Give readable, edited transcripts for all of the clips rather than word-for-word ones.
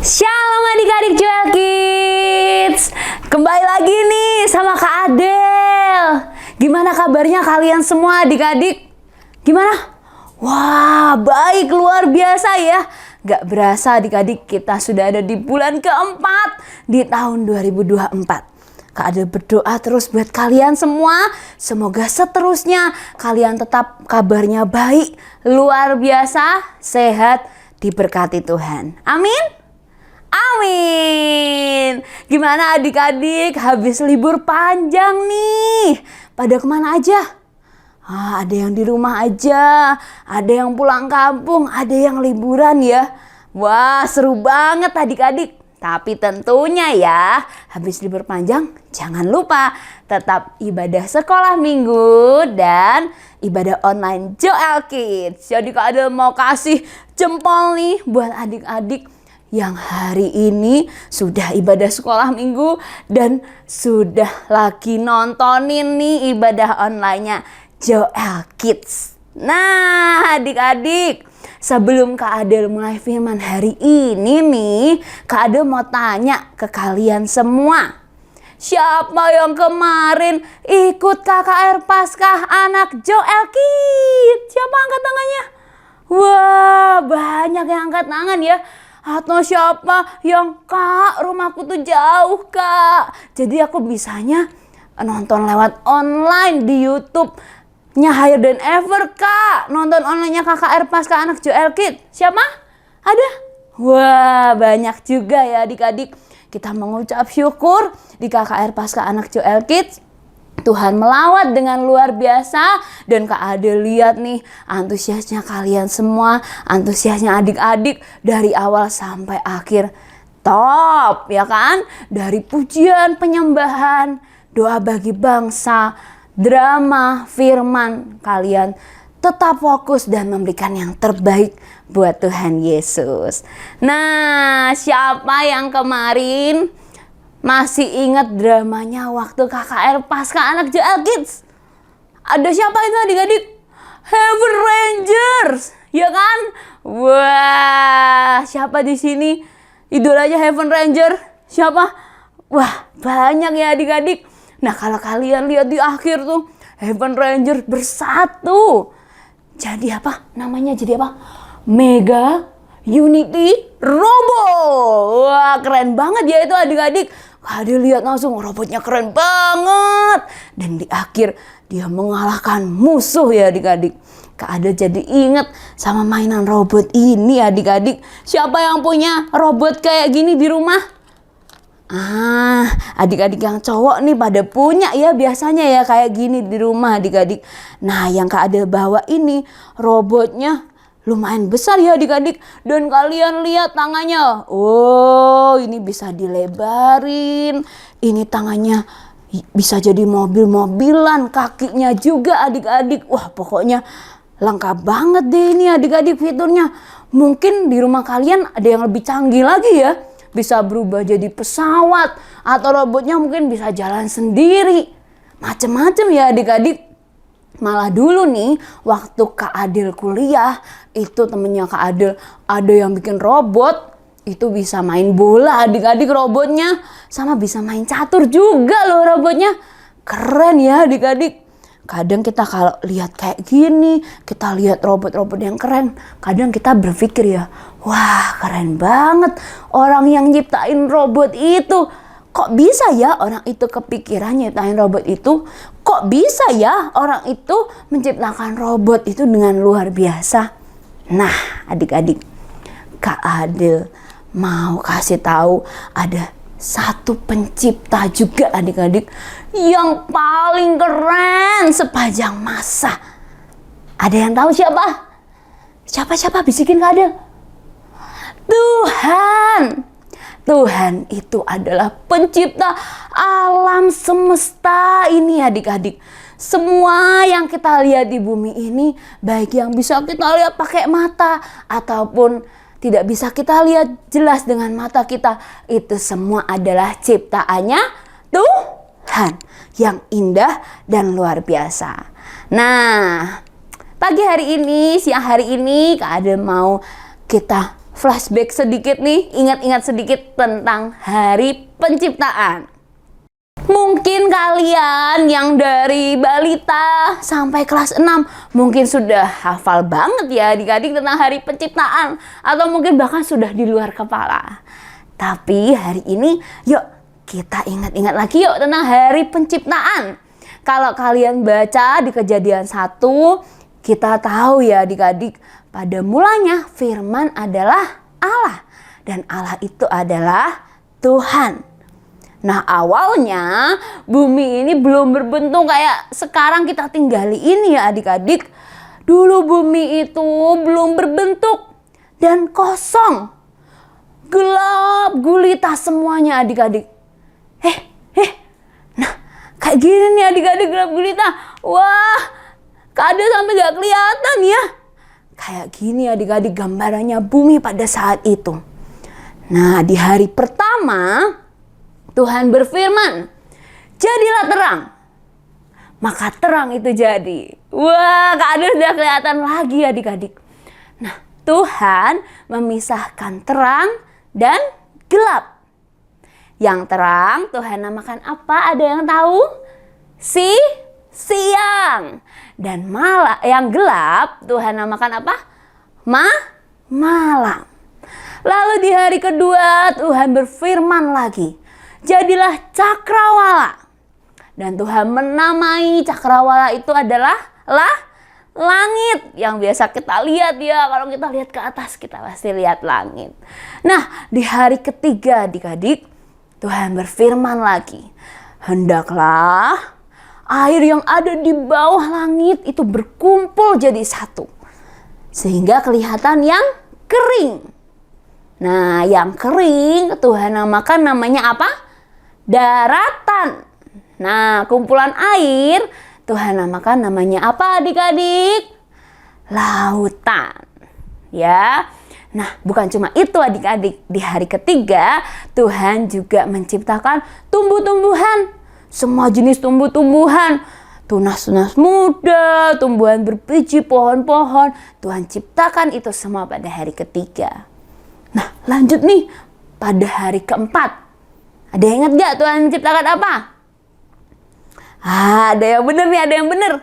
Shalom adik-adik Joel Kids. Kembali lagi nih sama Kak Adel. Gimana kabarnya kalian semua adik-adik? Gimana? Wah, baik, luar biasa ya. Gak berasa adik-adik kita sudah ada di bulan keempat di tahun 2024. Kak Adel berdoa terus buat kalian semua. Semoga seterusnya kalian tetap kabarnya baik, luar biasa, sehat, diberkati Tuhan. Amin. Amin. Gimana adik-adik habis libur panjang nih? Pada kemana aja? Ada yang di rumah aja, ada yang pulang kampung, ada yang liburan ya. Wah, seru banget adik-adik. Tapi tentunya ya, habis libur panjang jangan lupa tetap ibadah sekolah minggu dan ibadah online Joel Kids. Jadi Kak Adel mau kasih jempol nih buat adik-adik yang hari ini sudah ibadah sekolah minggu dan sudah lagi nontonin nih ibadah online-nya Joel Kids. Nah adik-adik, sebelum Kak Adel mulai firman hari ini nih, Kak Adel mau tanya ke kalian semua. Siapa yang kemarin ikut KKR Paskah anak Joel Kids? Siapa angkat tangannya? Wah, banyak yang angkat tangan ya. Atau siapa yang, Kak, rumahku tuh jauh, Kak. Jadi aku bisanya nonton lewat online di YouTube-nya Higher Than Ever, Kak. Nonton online-nya KKR Paskah anak Joel Kids. Siapa? Ada? Wah, banyak juga ya adik-adik. Kita mengucap syukur di KKR Paskah anak Joel Kids. Tuhan melawat dengan luar biasa dan Kak Adel lihat nih antusiasnya kalian semua, antusiasnya adik-adik dari awal sampai akhir top ya kan? Dari pujian, penyembahan, doa bagi bangsa, drama, firman, kalian tetap fokus dan memberikan yang terbaik buat Tuhan Yesus. Nah, siapa yang kemarin masih ingat dramanya waktu KKR Paskah anak Joel Kids? Ada siapa itu adik-adik? Heaven Rangers, ya kan? Wah, siapa di sini idolanya Heaven Ranger? Siapa? Wah, banyak ya adik-adik. Nah, kalau kalian lihat di akhir tuh, Heaven Ranger bersatu. Jadi apa? Namanya jadi apa? Mega Unity Robo. Wah, keren banget ya itu adik-adik. Kak Adel lihat langsung robotnya keren banget. Dan di akhir dia mengalahkan musuh ya adik-adik. Kak Adel jadi inget sama mainan robot ini adik-adik. Siapa yang punya robot kayak gini di rumah? Adik-adik yang cowok nih pada punya ya biasanya ya kayak gini di rumah adik-adik. Nah, yang Kak Adel bawa ini robotnya lumayan besar ya adik-adik. Dan kalian lihat tangannya. Oh, ini bisa dilebarin. Ini tangannya bisa jadi mobil-mobilan. Kakinya juga adik-adik. Wah, pokoknya lengkap banget deh ini adik-adik fiturnya. Mungkin di rumah kalian ada yang lebih canggih lagi ya. Bisa berubah jadi pesawat. Atau robotnya mungkin bisa jalan sendiri. Macem-macem ya adik-adik. Malah dulu nih waktu Kak Adel kuliah itu temennya Kak Adel ada yang bikin robot itu bisa main bola adik-adik robotnya sama bisa main catur juga loh robotnya. Keren ya adik-adik. Kadang kita kalau lihat kayak gini, kita lihat robot-robot yang keren, kadang kita berpikir ya, wah keren banget orang yang nyiptain robot itu. Kok bisa ya orang itu kepikiran nyiptain robot itu? Kok bisa ya orang itu menciptakan robot itu dengan luar biasa? Nah adik-adik, Kak Adel mau kasih tahu ada satu pencipta juga adik-adik yang paling keren sepanjang masa. Ada yang tahu siapa? Siapa bisikin Kak Adel? Tuhan. Tuhan itu adalah pencipta alam semesta ini adik-adik. Semua yang kita lihat di bumi ini, baik yang bisa kita lihat pakai mata ataupun tidak bisa kita lihat jelas dengan mata kita, itu semua adalah ciptaannya Tuhan yang indah dan luar biasa. Nah, pagi hari ini, siang hari ini Kak Adel mau kita flashback sedikit nih, ingat-ingat sedikit tentang hari penciptaan. Mungkin kalian yang dari balita sampai kelas 6 mungkin sudah hafal banget ya adik-adik tentang hari penciptaan, atau mungkin bahkan sudah di luar kepala. Tapi hari ini yuk kita ingat-ingat lagi yuk tentang hari penciptaan. Kalau kalian baca di Kejadian 1, kita tahu ya adik-adik, pada mulanya firman adalah Allah, dan Allah itu adalah Tuhan. Nah, awalnya bumi ini belum berbentuk kayak sekarang kita tinggali ini ya adik-adik. Dulu bumi itu belum berbentuk dan kosong. Gelap gulita semuanya adik-adik. Nah kayak gini nih adik-adik, gelap gulita. Wah, kado sampai gak kelihatan ya. Kayak gini adik-adik gambarannya bumi pada saat itu. Nah, di hari pertama Tuhan berfirman, jadilah terang. Maka terang itu jadi. Wah, kado sudah kelihatan lagi adik-adik. Nah, Tuhan memisahkan terang dan gelap. Yang terang Tuhan namakan apa? Ada yang tahu? Siang. Dan yang gelap Tuhan namakan apa? Malam. Lalu di hari kedua Tuhan berfirman lagi, jadilah cakrawala. Dan Tuhan menamai cakrawala itu adalah langit. Yang biasa kita lihat ya, kalau kita lihat ke atas kita pasti lihat langit. Nah, di hari ketiga adik-adik, Tuhan berfirman lagi, hendaklah air yang ada di bawah langit itu berkumpul jadi satu, sehingga kelihatan yang kering. Nah, yang kering Tuhan namakan namanya apa? Daratan. Nah, kumpulan air Tuhan namakan namanya apa adik-adik? Lautan. Ya. Nah, bukan cuma itu adik-adik. Di hari ketiga Tuhan juga menciptakan tumbuh-tumbuhan. Semua jenis tumbuh-tumbuhan. Tunas-tunas muda, tumbuhan berbiji, pohon-pohon. Tuhan ciptakan itu semua pada hari ketiga. Nah, lanjut nih pada hari keempat. Ada yang ingat gak Tuhan menciptakan apa? Ada yang benar nih, ada yang benar.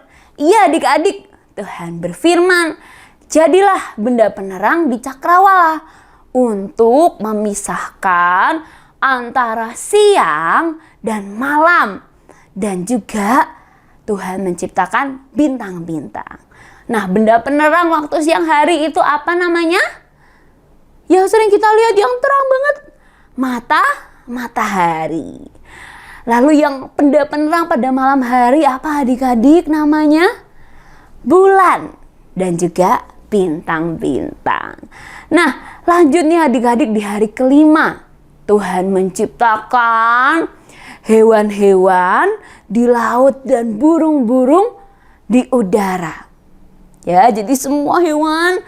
Iya adik-adik, Tuhan berfirman, jadilah benda penerang di cakrawala untuk memisahkan antara siang dan malam. Dan juga Tuhan menciptakan bintang-bintang. Nah, benda penerang waktu siang hari itu apa namanya? Yang sering kita lihat yang terang banget, matahari. Lalu yang benda penerang pada malam hari apa adik-adik namanya? Bulan dan juga bintang-bintang. Nah, lanjutnya adik-adik di hari kelima, Tuhan menciptakan hewan-hewan di laut dan burung-burung di udara. Ya, jadi semua hewan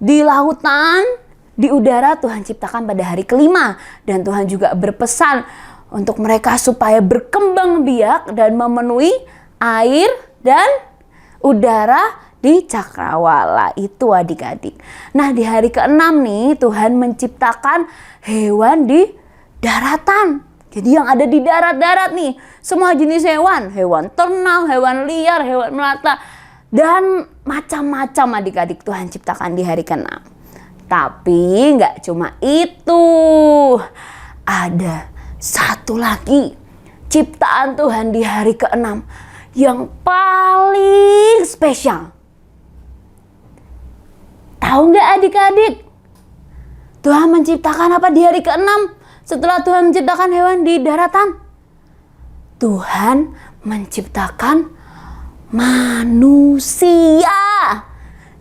di lautan, di udara Tuhan ciptakan pada hari kelima. Dan Tuhan juga berpesan untuk mereka supaya berkembang biak dan memenuhi air dan udara di cakrawala itu adik-adik. Nah, di hari keenam nih Tuhan menciptakan hewan di daratan. Jadi yang ada di darat-darat nih, semua jenis hewan. Hewan ternak, hewan liar, hewan melata, dan macam-macam adik-adik Tuhan ciptakan di hari keenam. Tapi nggak cuma itu. Ada satu lagi ciptaan Tuhan di hari keenam yang paling spesial. Tahu nggak adik-adik? Tuhan menciptakan apa di hari keenam setelah Tuhan menciptakan hewan di daratan? Tuhan menciptakan manusia.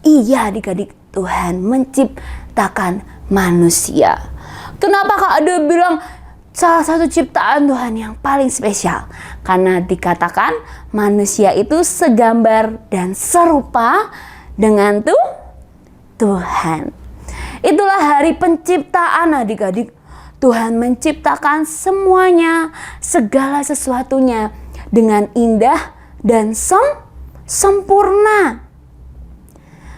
Iya adik-adik, Tuhan menciptakan manusia. Kenapa Kak Ade bilang salah satu ciptaan Tuhan yang paling spesial? Karena dikatakan manusia itu segambar dan serupa dengan Tuhan. Itulah hari penciptaan adik-adik. Tuhan menciptakan semuanya, segala sesuatunya dengan indah dan sempurna.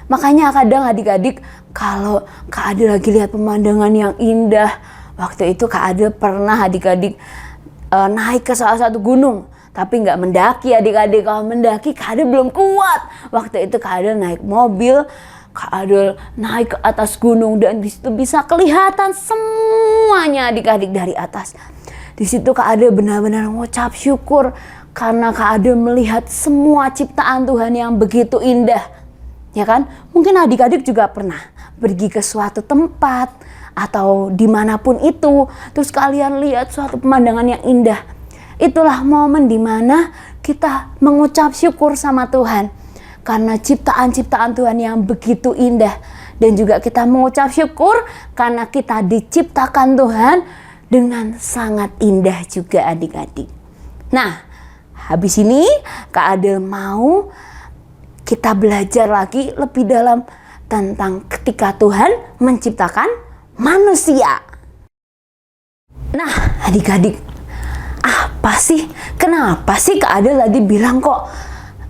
Makanya kadang adik-adik kalau Kak Ade lagi lihat pemandangan yang indah. Waktu itu Kak Ade pernah adik-adik naik ke salah satu gunung. Tapi nggak mendaki adik-adik. Kalau mendaki Kak Ade belum kuat. Waktu itu Kak Ade naik mobil. Kak Ade naik ke atas gunung dan di situ bisa kelihatan semuanya adik-adik dari atas. Di situ Kak Ade benar-benar mengucap syukur karena Kak Ade melihat semua ciptaan Tuhan yang begitu indah. Ya kan? Mungkin adik-adik juga pernah pergi ke suatu tempat atau dimanapun itu, terus kalian lihat suatu pemandangan yang indah. Itulah momen dimana kita mengucap syukur sama Tuhan karena ciptaan-ciptaan Tuhan yang begitu indah. Dan juga kita mengucap syukur karena kita diciptakan Tuhan dengan sangat indah juga adik-adik. Nah, habis ini Kak Ade mau kita belajar lagi lebih dalam tentang ketika Tuhan menciptakan manusia. Nah, adik-adik, kenapa sih Kak Ade tadi bilang kok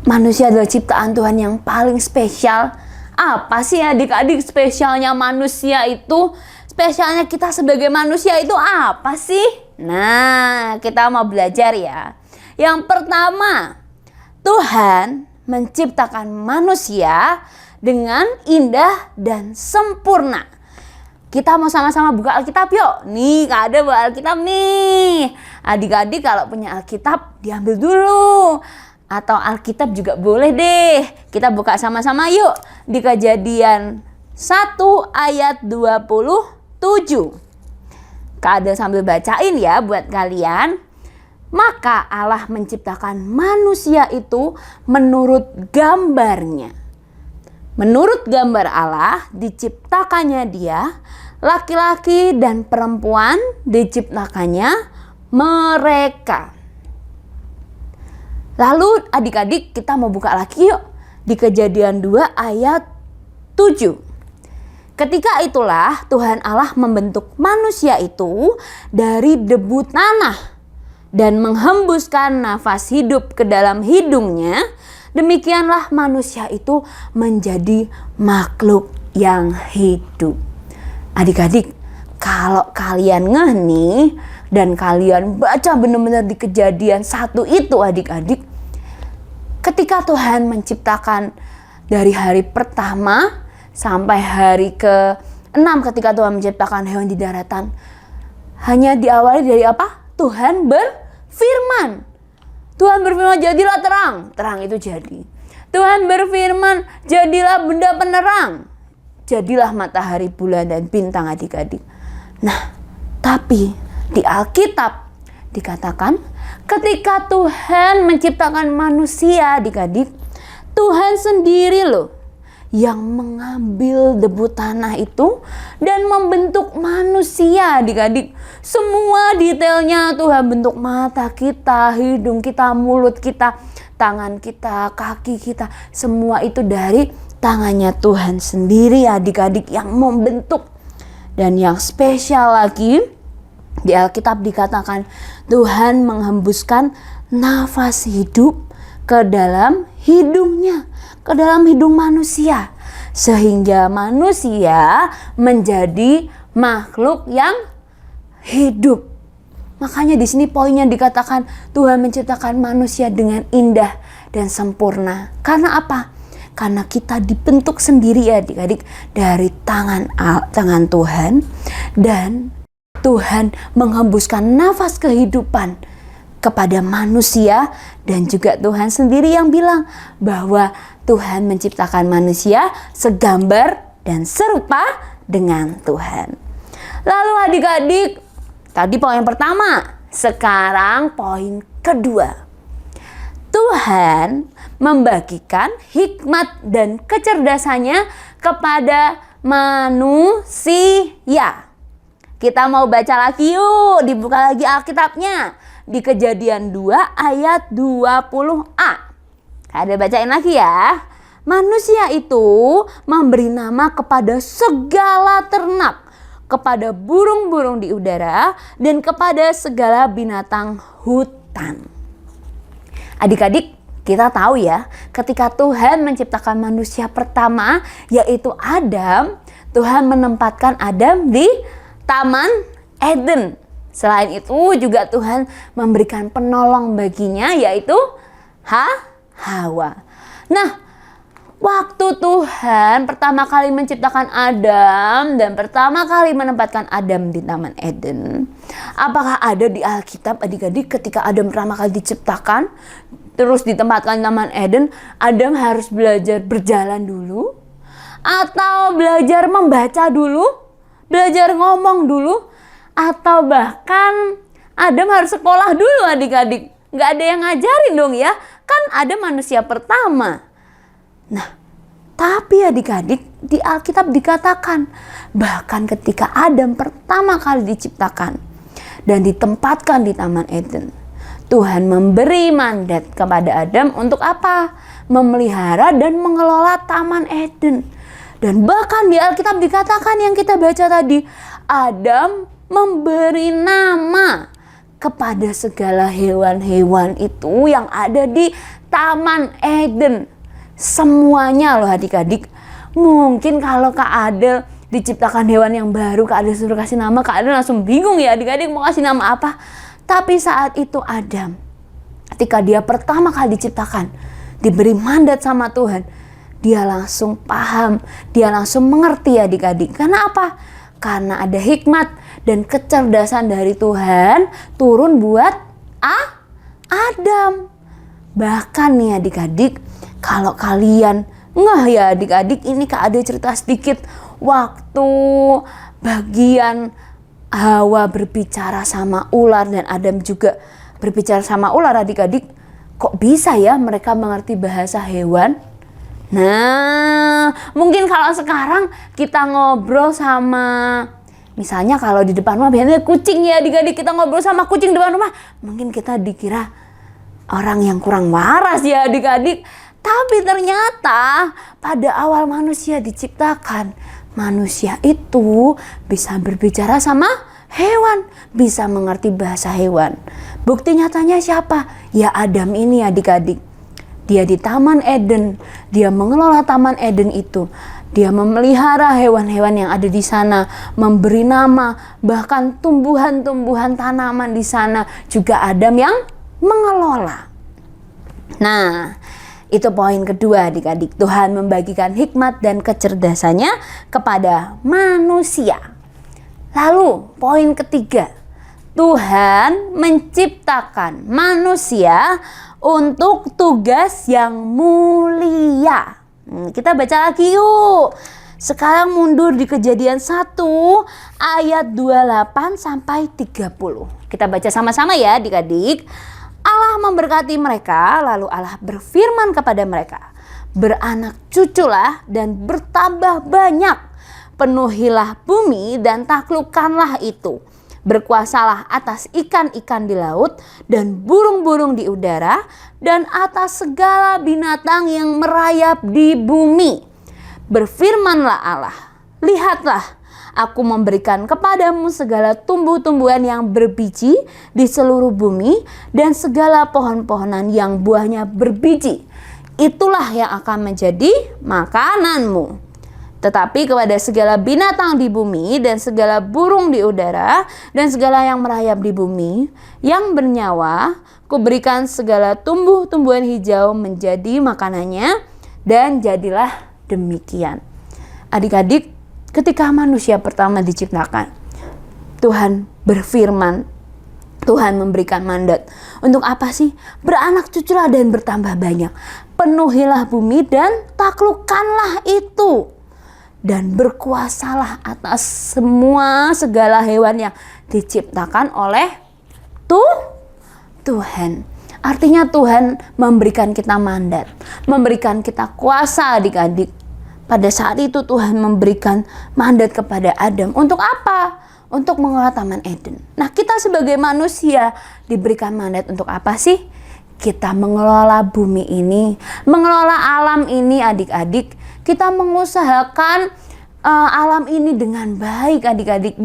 manusia adalah ciptaan Tuhan yang paling spesial? Apa sih adik-adik spesialnya manusia itu? Spesialnya kita sebagai manusia itu apa sih? Nah, kita mau belajar ya. Yang pertama, Tuhan menciptakan manusia dengan indah dan sempurna. Kita mau sama-sama buka Alkitab yuk. Nih, Kak Ade bawa Alkitab nih. Adik-adik kalau punya Alkitab diambil dulu. Atau Alkitab juga boleh deh. Kita buka sama-sama yuk. Di Kejadian 1 ayat 27. Kak Ade sambil bacain ya buat kalian. Maka Allah menciptakan manusia itu menurut gambarnya. Menurut gambar Allah diciptakannya dia, laki-laki dan perempuan diciptakannya mereka. Lalu adik-adik kita mau buka lagi yuk di Kejadian 2 ayat 7. Ketika itulah Tuhan Allah membentuk manusia itu dari debu tanah dan menghembuskan nafas hidup ke dalam hidungnya. Demikianlah manusia itu menjadi makhluk yang hidup. Adik-adik, kalau kalian ngeh nih dan kalian baca benar-benar di Kejadian 1 itu adik-adik, ketika Tuhan menciptakan dari hari pertama sampai hari ke-6 ketika Tuhan menciptakan hewan di daratan, hanya diawali dari apa? Tuhan berfirman. Tuhan berfirman, jadilah terang. Terang itu jadi. Tuhan berfirman, jadilah benda penerang. Jadilah matahari, bulan, dan bintang adik-adik. Nah, tapi di Alkitab dikatakan ketika Tuhan menciptakan manusia adik-adik, Tuhan sendiri loh yang mengambil debu tanah itu dan membentuk manusia adik-adik. Semua detailnya Tuhan bentuk mata kita, hidung kita, mulut kita, tangan kita, kaki kita. Semua itu dari tangannya Tuhan sendiri adik-adik yang membentuk. Dan yang spesial lagi di Alkitab dikatakan Tuhan menghembuskan nafas hidup ke dalam hidungnya, ke dalam hidung manusia, sehingga manusia menjadi makhluk yang hidup. Makanya di sini poinnya dikatakan Tuhan menciptakan manusia dengan indah dan sempurna. Karena apa? Karena kita dibentuk sendiri ya adik-adik dari tangan Tuhan, dan Tuhan menghembuskan nafas kehidupan kepada manusia, dan juga Tuhan sendiri yang bilang bahwa Tuhan menciptakan manusia segambar dan serupa dengan Tuhan. Lalu adik-adik, tadi poin pertama, sekarang poin kedua. Tuhan membagikan hikmat dan kecerdasannya kepada manusia. Kita mau baca lagi yuk, dibuka lagi Alkitabnya. Di Kejadian 2 ayat 20a. Ada bacain lagi ya. Manusia itu memberi nama kepada segala ternak, kepada burung-burung di udara, dan kepada segala binatang hutan. Adik-adik, kita tahu ya, ketika Tuhan menciptakan manusia pertama, yaitu Adam, Tuhan menempatkan Adam di Taman Eden. Selain itu juga Tuhan memberikan penolong baginya, yaitu Hawa. Nah, waktu Tuhan pertama kali menciptakan Adam dan pertama kali menempatkan Adam di Taman Eden, apakah ada di Alkitab adik-adik ketika Adam pertama kali diciptakan terus ditempatkan di Taman Eden, Adam harus belajar berjalan dulu atau belajar membaca dulu, belajar ngomong dulu, atau bahkan Adam harus sekolah dulu adik-adik? Nggak ada yang ngajarin dong ya, kan Adam manusia pertama. Nah, tapi adik-adik di Alkitab dikatakan bahkan ketika Adam pertama kali diciptakan dan ditempatkan di Taman Eden, Tuhan memberi mandat kepada Adam untuk apa? Memelihara dan mengelola Taman Eden. Dan bahkan di Alkitab dikatakan yang kita baca tadi, Adam memberi nama kepada segala hewan-hewan itu yang ada di Taman Eden. Semuanya loh adik-adik. Mungkin kalau Kak Adel diciptakan hewan yang baru, Kak Adel suruh kasih nama, Kak Adel langsung bingung ya adik-adik mau kasih nama apa. Tapi saat itu Adam, ketika dia pertama kali diciptakan, diberi mandat sama Tuhan, dia langsung paham, dia langsung mengerti adik-adik. Karena apa? Karena ada hikmat dan kecerdasan dari Tuhan turun buat Adam. Bahkan nih adik-adik, kalau kalian ngeh ya adik-adik, ini Kak Ade cerita sedikit waktu bagian Hawa berbicara sama ular dan Adam juga berbicara sama ular adik-adik. Kok bisa ya mereka mengerti bahasa hewan? Nah, mungkin kalau sekarang kita ngobrol sama, misalnya kalau di depan rumah biasanya kucing ya adik-adik, kita ngobrol sama kucing depan rumah, mungkin kita dikira orang yang kurang waras ya adik-adik. Tapi ternyata pada awal manusia diciptakan, manusia itu bisa berbicara sama hewan, bisa mengerti bahasa hewan. Bukti nyatanya siapa? Ya Adam ini adik-adik. Dia di Taman Eden, dia mengelola Taman Eden itu. Dia memelihara hewan-hewan yang ada di sana, memberi nama, bahkan tumbuhan-tumbuhan tanaman di sana juga Adam yang mengelola. Nah, itu poin kedua adik-adik. Tuhan membagikan hikmat dan kecerdasannya kepada manusia. Lalu poin ketiga, Tuhan menciptakan manusia untuk tugas yang mulia. Kita baca lagi yuk. Sekarang mundur di Kejadian 1 ayat 28 sampai 30. Kita baca sama-sama ya adik-adik. Allah memberkati mereka, lalu Allah berfirman kepada mereka, beranak cuculah dan bertambah banyak, penuhilah bumi dan taklukkanlah itu. Berkuasalah atas ikan-ikan di laut dan burung-burung di udara dan atas segala binatang yang merayap di bumi. Berfirmanlah Allah, lihatlah, aku memberikan kepadamu segala tumbuh-tumbuhan yang berbiji di seluruh bumi dan segala pohon-pohonan yang buahnya berbiji. Itulah yang akan menjadi makananmu. Tetapi kepada segala binatang di bumi dan segala burung di udara dan segala yang merayap di bumi yang bernyawa, kuberikan segala tumbuh-tumbuhan hijau menjadi makanannya, dan jadilah demikian. Adik-adik, ketika manusia pertama diciptakan, Tuhan berfirman, Tuhan memberikan mandat. Untuk apa sih? Beranak cuculah dan bertambah banyak. Penuhilah bumi dan taklukkanlah itu. Dan berkuasalah atas semua segala hewan yang diciptakan oleh Tuhan. Artinya Tuhan memberikan kita mandat, memberikan kita kuasa adik-adik. Pada saat itu Tuhan memberikan mandat kepada Adam. Untuk apa? Untuk mengelola Taman Eden. Nah, kita sebagai manusia diberikan mandat untuk apa sih? Kita mengelola bumi ini, mengelola alam ini adik-adik. Kita mengusahakan alam ini dengan baik adik-adik.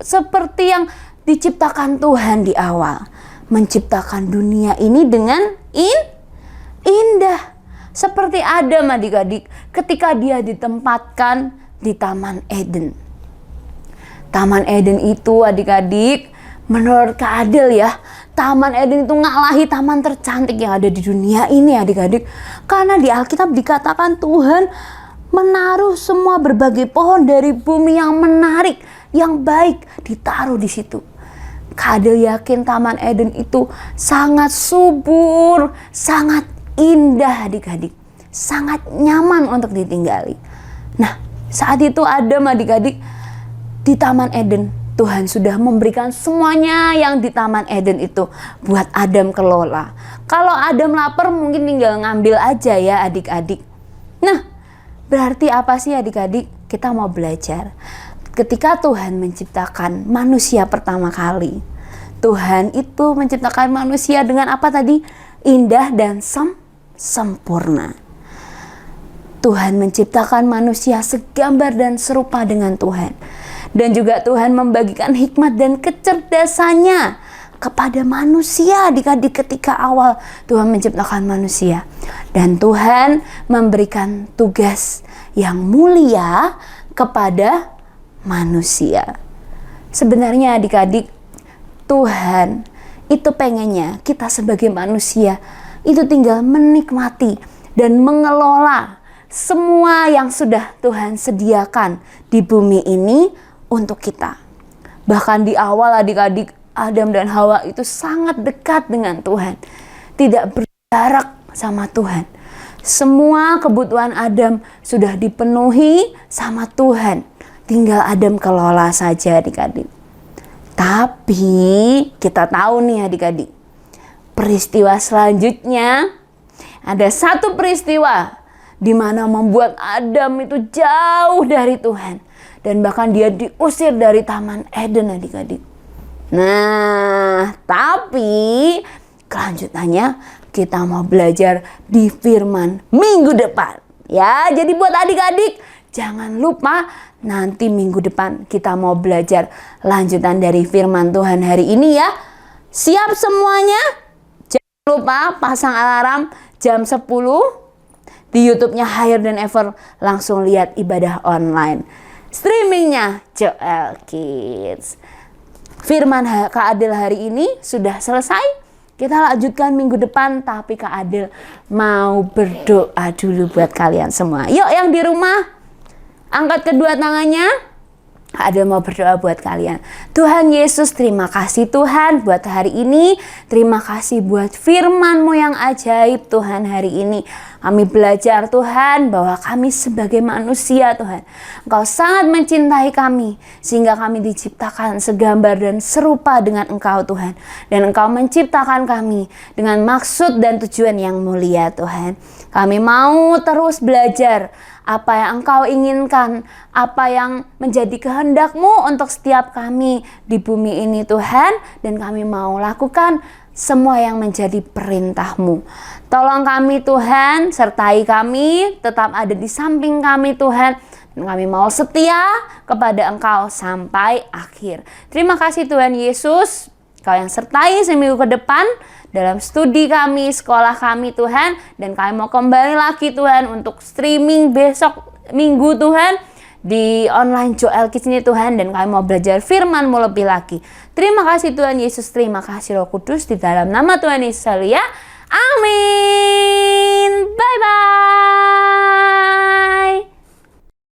Seperti yang diciptakan Tuhan di awal. Menciptakan dunia ini dengan indah. Seperti Adam adik-adik. Ketika dia ditempatkan di Taman Eden. Taman Eden itu adik-adik, menurut Kak Adel ya, Taman Eden itu ngalahi taman tercantik yang ada di dunia ini adik-adik. Karena di Alkitab dikatakan Tuhan menaruh semua berbagai pohon dari bumi yang menarik, yang baik ditaruh di situ. Kak Adel yakin Taman Eden itu sangat subur, sangat indah adik-adik. Sangat nyaman untuk ditinggali. Nah, saat itu Adam adik-adik di Taman Eden, Tuhan sudah memberikan semuanya yang di Taman Eden itu buat Adam kelola. Kalau Adam lapar mungkin tinggal ngambil aja ya adik-adik. Nah, berarti apa sih adik-adik? Kita mau belajar. Ketika Tuhan menciptakan manusia pertama kali, Tuhan itu menciptakan manusia dengan apa tadi? Indah dan sempurna. Tuhan menciptakan manusia segambar dan serupa dengan Tuhan. Dan juga Tuhan membagikan hikmat dan kecerdasannya kepada manusia adik-adik ketika awal Tuhan menciptakan manusia. Dan Tuhan memberikan tugas yang mulia kepada manusia. Sebenarnya adik-adik, Tuhan itu pengennya kita sebagai manusia itu tinggal menikmati dan mengelola semua yang sudah Tuhan sediakan di bumi ini untuk kita. Bahkan di awal adik-adik, Adam dan Hawa itu sangat dekat dengan Tuhan. Tidak berjarak sama Tuhan. Semua kebutuhan Adam sudah dipenuhi sama Tuhan. Tinggal Adam kelola saja adik-adik. Tapi kita tahu nih adik-adik, peristiwa selanjutnya ada satu peristiwa di mana membuat Adam itu jauh dari Tuhan. Dan bahkan dia diusir dari Taman Eden adik-adik. Nah, tapi kelanjutannya kita mau belajar di firman minggu depan. Ya, jadi buat adik-adik jangan lupa nanti minggu depan kita mau belajar lanjutan dari firman Tuhan hari ini ya. Siap semuanya? Jangan lupa pasang alarm jam 10 di YouTube-nya Higher Than Ever, langsung lihat ibadah online. Streamingnya Joel Kids. Firman Kak Adel hari ini sudah selesai. Kita lanjutkan minggu depan, tapi Kak Adel mau berdoa dulu buat kalian semua. Yuk yang di rumah, angkat kedua tangannya. Ada mau berdoa buat kalian. Tuhan Yesus, terima kasih Tuhan buat hari ini. Terima kasih buat firman-Mu yang ajaib Tuhan hari ini. Kami belajar Tuhan bahwa kami sebagai manusia Tuhan, Engkau sangat mencintai kami. Sehingga kami diciptakan segambar dan serupa dengan Engkau Tuhan. Dan Engkau menciptakan kami dengan maksud dan tujuan yang mulia Tuhan. Kami mau terus belajar apa yang Engkau inginkan, apa yang menjadi kehendak-Mu untuk setiap kami di bumi ini Tuhan. Dan kami mau lakukan semua yang menjadi perintah-Mu. Tolong kami Tuhan, sertai kami, tetap ada di samping kami Tuhan. Dan kami mau setia kepada Engkau sampai akhir. Terima kasih Tuhan Yesus, Kau yang sertai seminggu ke depan dalam studi kami, sekolah kami Tuhan. Dan kami mau kembali lagi Tuhan untuk streaming besok minggu Tuhan di online Joel Kids ini Tuhan. Dan kami mau belajar firman-Mu lebih lagi. Terima kasih Tuhan Yesus, terima kasih Roh Kudus, di dalam nama Tuhan Yesus ya. Amin. Bye-bye.